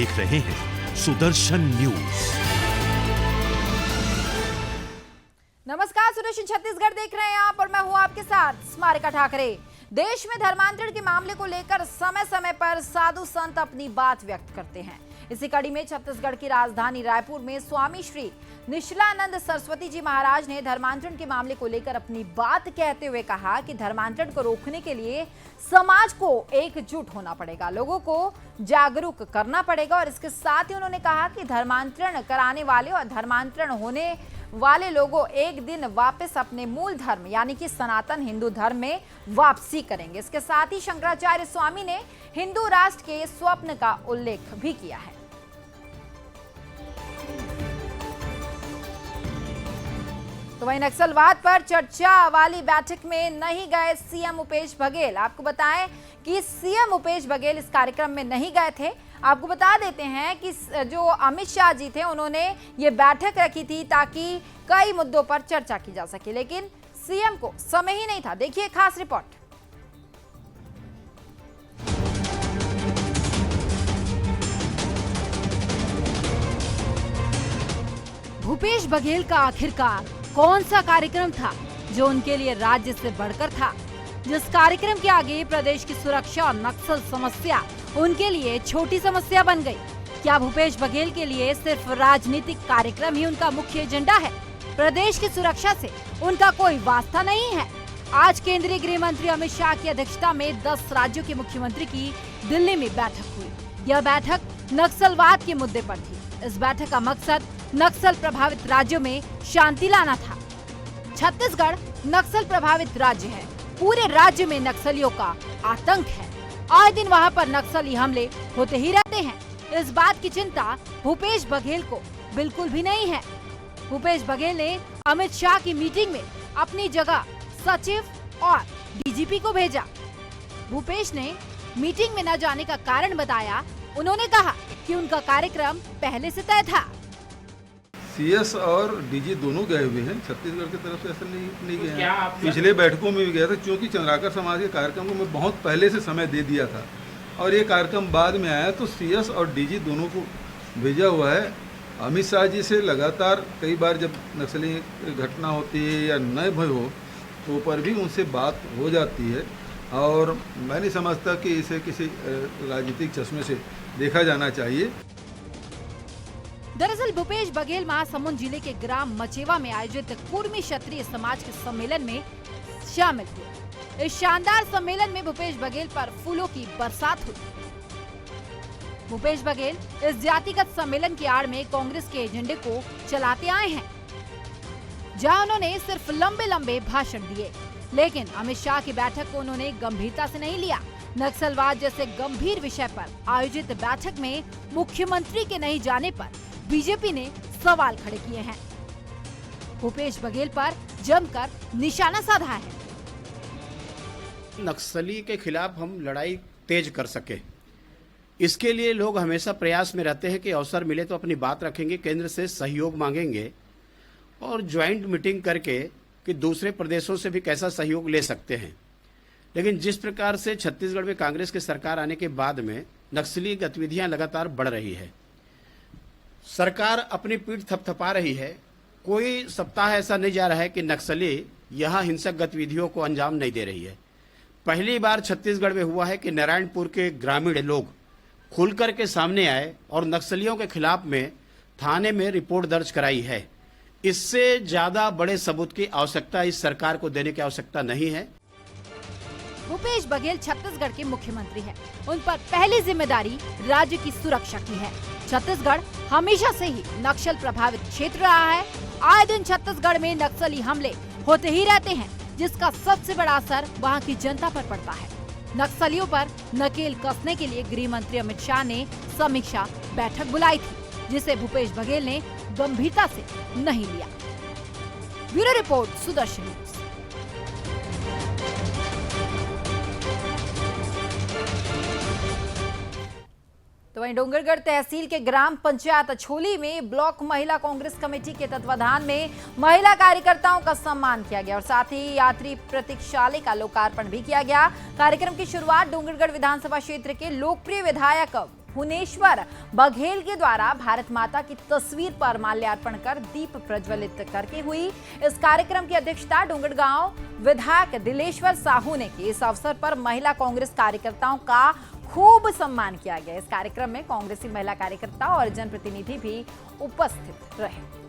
देख रहे हैं सुदर्शन न्यूज। नमस्कार, सुदर्शन छत्तीसगढ़ देख रहे हैं आप और मैं हूं आपके साथ स्मारिका ठाकरे। देश में धर्मांतरण के मामले को लेकर समय समय पर साधु संत अपनी बात व्यक्त करते हैं। इसी कड़ी में छत्तीसगढ़ की राजधानी रायपुर में स्वामी श्री निश्चलानंद सरस्वती जी महाराज ने धर्मांतरण के मामले को लेकर अपनी बात कहते हुए कहा कि धर्मांतरण को रोकने के लिए समाज को एकजुट होना पड़ेगा, लोगों को जागरूक करना पड़ेगा और इसके साथ ही उन्होंने कहा कि धर्मांतरण कराने वाले और धर्मांतरण होने वाले लोगों एक दिन वापस अपने मूल धर्म यानी कि सनातन हिंदू धर्म में वापसी करेंगे। इसके साथ ही शंकराचार्य स्वामी ने हिंदू राष्ट्र के स्वप्न का उल्लेख भी किया है। तो वहीं नक्सलवाद पर चर्चा वाली बैठक में नहीं गए सीएम भूपेश बघेल। आपको बताएं कि सीएम भूपेश बघेल इस कार्यक्रम में नहीं गए थे। आपको बता देते हैं कि जो अमित शाह जी थे उन्होंने ये बैठक रखी थी ताकि कई मुद्दों पर चर्चा की जा सके, लेकिन सीएम को समय ही नहीं था। देखिए खास रिपोर्ट। भूपेश बघेल का आखिरकार कौन सा कार्यक्रम था जो उनके लिए राज्य से बढ़कर था, जिस कार्यक्रम के आगे प्रदेश की सुरक्षा और नक्सल समस्या उनके लिए छोटी समस्या बन गई? क्या भूपेश बघेल के लिए सिर्फ राजनीतिक कार्यक्रम ही उनका मुख्य एजेंडा है? प्रदेश की सुरक्षा से उनका कोई वास्ता नहीं है? आज केंद्रीय गृह मंत्री अमित शाह की अध्यक्षता में 10 राज्यों के मुख्यमंत्री की दिल्ली में बैठक हुई। यह बैठक नक्सलवाद के मुद्दे पर थी। इस बैठक का मकसद नक्सल प्रभावित राज्यों में शांति लाना था। छत्तीसगढ़ नक्सल प्रभावित राज्य है। पूरे राज्य में नक्सलियों का आतंक है। आए दिन वहां पर नक्सली हमले होते ही रहते हैं। इस बात की चिंता भूपेश बघेल को बिल्कुल भी नहीं है। भूपेश बघेल ने अमित शाह की मीटिंग में अपनी जगह सचिव और डीजीपी को भेजा। भूपेश ने मीटिंग में न जाने का कारण बताया। उन्होंने कहा कि उनका कार्यक्रम पहले से तय था। सीएस और डीजी दोनों गए हुए हैं, छत्तीसगढ़ की तरफ से ऐसा नहीं गए हैं। पिछले बैठकों में भी गया था, क्योंकि चंद्राकर समाज के कार्यक्रम को मैं बहुत पहले से समय दे दिया था और ये कार्यक्रम बाद में आया, तो सीएस और डीजी दोनों को भेजा हुआ है। अमित शाह जी से लगातार कई बार जब नक्सली घटना होती है या नए भय हो तो पर भी उनसे बात हो जाती है और मैं नहीं समझता कि इसे किसी राजनीतिक चश्मे से देखा जाना चाहिए। दरअसल भूपेश बघेल महासमुंद जिले के ग्राम मचेवा में आयोजित कुर्मी क्षत्रिय समाज के सम्मेलन में शामिल हुए। इस शानदार सम्मेलन में भूपेश बघेल पर फूलों की बरसात हुई। भूपेश बघेल इस जातिगत सम्मेलन की आड़ में कांग्रेस के एजेंडे को चलाते आए हैं, जहां उन्होंने सिर्फ लंबे लंबे भाषण दिए, लेकिन अमित शाह की बैठक को उन्होंने गंभीरता से नहीं लिया। नक्सलवाद जैसे गंभीर विषय पर आयोजित बैठक में मुख्यमंत्री के नहीं जाने पर बीजेपी ने सवाल खड़े किए हैं। भूपेश बघेल पर जमकर निशाना साधा है। नक्सली के खिलाफ हम लड़ाई तेज कर सके, इसके लिए लोग हमेशा प्रयास में रहते हैं कि अवसर मिले तो अपनी बात रखेंगे, केंद्र से सहयोग मांगेंगे और ज्वाइंट मीटिंग करके कि दूसरे प्रदेशों से भी कैसा सहयोग ले सकते हैं। लेकिन जिस प्रकार से छत्तीसगढ़ में कांग्रेस की सरकार आने के बाद में नक्सली गतिविधियां लगातार बढ़ रही है, सरकार अपनी पीठ थपथपा रही है। कोई सप्ताह ऐसा नहीं जा रहा है कि नक्सली यहाँ हिंसक गतिविधियों को अंजाम नहीं दे रही है। पहली बार छत्तीसगढ़ में हुआ है कि नारायणपुर के ग्रामीण लोग खुलकर के सामने आए और नक्सलियों के खिलाफ में थाने में रिपोर्ट दर्ज कराई है। इससे ज्यादा बड़े सबूत की आवश्यकता इस सरकार को देने की आवश्यकता नहीं है। भूपेश बघेल छत्तीसगढ़ के मुख्यमंत्री हैं। उन पर पहली जिम्मेदारी राज्य की सुरक्षा की है। छत्तीसगढ़ हमेशा से ही नक्सल प्रभावित क्षेत्र रहा है। आए दिन छत्तीसगढ़ में नक्सली हमले होते ही रहते हैं, जिसका सबसे बड़ा असर वहां की जनता पर पड़ता है। नक्सलियों पर नकेल कसने के लिए गृह मंत्री अमित शाह ने समीक्षा बैठक बुलाई थी, जिसे भूपेश बघेल ने गंभीरता से नहीं लिया। Bureau report, Sudarshan news. तो वहीं डोंगरगढ़ तहसील के ग्राम पंचायत अछोली में ब्लॉक महिला कांग्रेस कमेटी के तत्वाधान में महिला कार्यकर्ताओं का सम्मान किया गया और साथ ही यात्री प्रतीक्षालय का लोकार्पण भी किया गया। कार्यक्रम की शुरुआत डोंगरगढ़ विधानसभा क्षेत्र के लोकप्रिय विधायक भुवनेश्वर बघेल के द्वारा भारत माता की तस्वीर पर माल्यार्पण कर दीप प्रज्वलित करके हुई। इस कार्यक्रम की अध्यक्षता डोंगरगांव विधायक दिलेश्वर साहू ने की। इस अवसर पर महिला कांग्रेस कार्यकर्ताओं का खूब सम्मान किया गया। इस कार्यक्रम में कांग्रेसी महिला कार्यकर्ता और जनप्रतिनिधि भी उपस्थित रहे।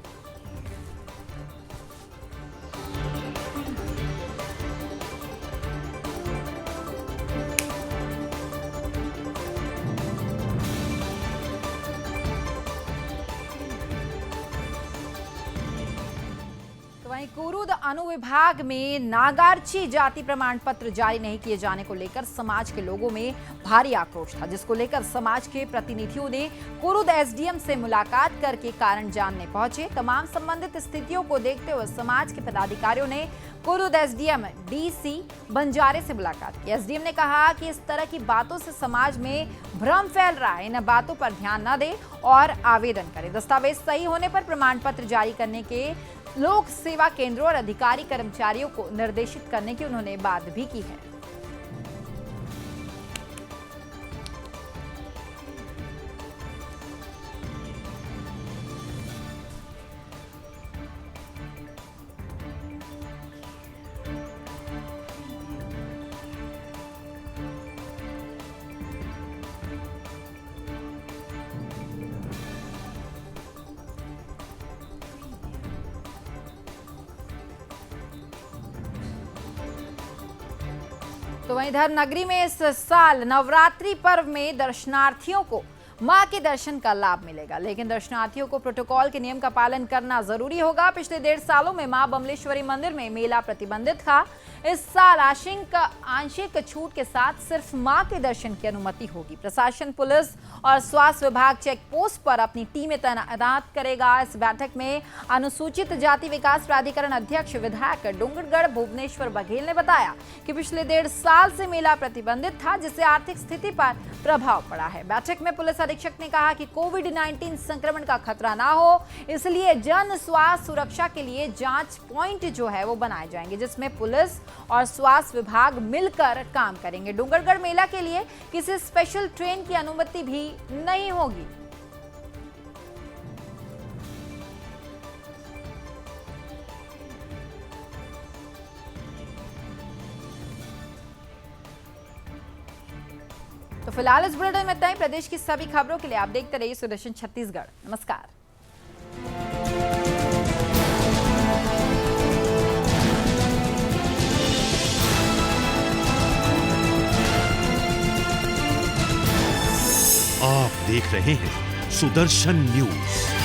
वहीं कुरुद अनुविभाग में नागार्ची जाति प्रमाण पत्र जारी नहीं किए जाने को लेकर समाज के लोगों में भारी आक्रोश था, जिसको लेकर समाज के प्रतिनिधियों ने कुरुद एसडीएम से मुलाकात करके कारण जानने पहुंचे। तमाम संबंधित स्थितियों को देखते हुए समाज के पदाधिकारियों ने कुरुद एसडीएम डीसी बंजारे से मुलाकात की। एसडीएम ने कहा कि इस तरह की बातों से समाज में भ्रम फैल रहा है, इन बातों पर ध्यान न दे और आवेदन करें। दस्तावेज सही होने पर प्रमाण पत्र जारी करने के लोक सेवा केंद्रों और अधिकारी कर्मचारियों को निर्देशित करने की उन्होंने बात भी की है। तो वहीं धर्मनगरी में इस साल नवरात्रि पर्व में दर्शनार्थियों को मां के दर्शन का लाभ मिलेगा, लेकिन दर्शनार्थियों को प्रोटोकॉल के नियम का पालन करना जरूरी होगा। पिछले 1.5 सालों में मां बमलेश्वरी मंदिर में मेला प्रतिबंधित था। इस साल आंशिक छूट के साथ सिर्फ मां के दर्शन की अनुमति होगी। प्रशासन, पुलिस और स्वास्थ्य विभाग चेक पोस्ट पर अपनी टीमें तैनात करेगा। इस बैठक में अनुसूचित जाति विकास प्राधिकरण अध्यक्ष विधायक डोंगरगढ़ भुवनेश्वर बघेल ने बताया कि पिछले 1.5 साल से मेला प्रतिबंधित था, जिससे आर्थिक स्थिति पर प्रभाव पड़ा है। बैठक में पुलिस अधीक्षक ने कहा कि कोविड-19 संक्रमण का खतरा ना हो, इसलिए जन स्वास्थ्य सुरक्षा के लिए जांच पॉइंट जो है वो बनाए जाएंगे, जिसमें पुलिस और स्वास्थ्य विभाग मिलकर काम करेंगे। डोंगरगढ़ मेला के लिए किसी स्पेशल ट्रेन की अनुमति भी नहीं होगी। तो फिलहाल इस बुलेटिन में इतना ही। प्रदेश की सभी खबरों के लिए आप देखते रहिए सुदर्शन छत्तीसगढ़। नमस्कार। आप देख रहे हैं सुदर्शन न्यूज।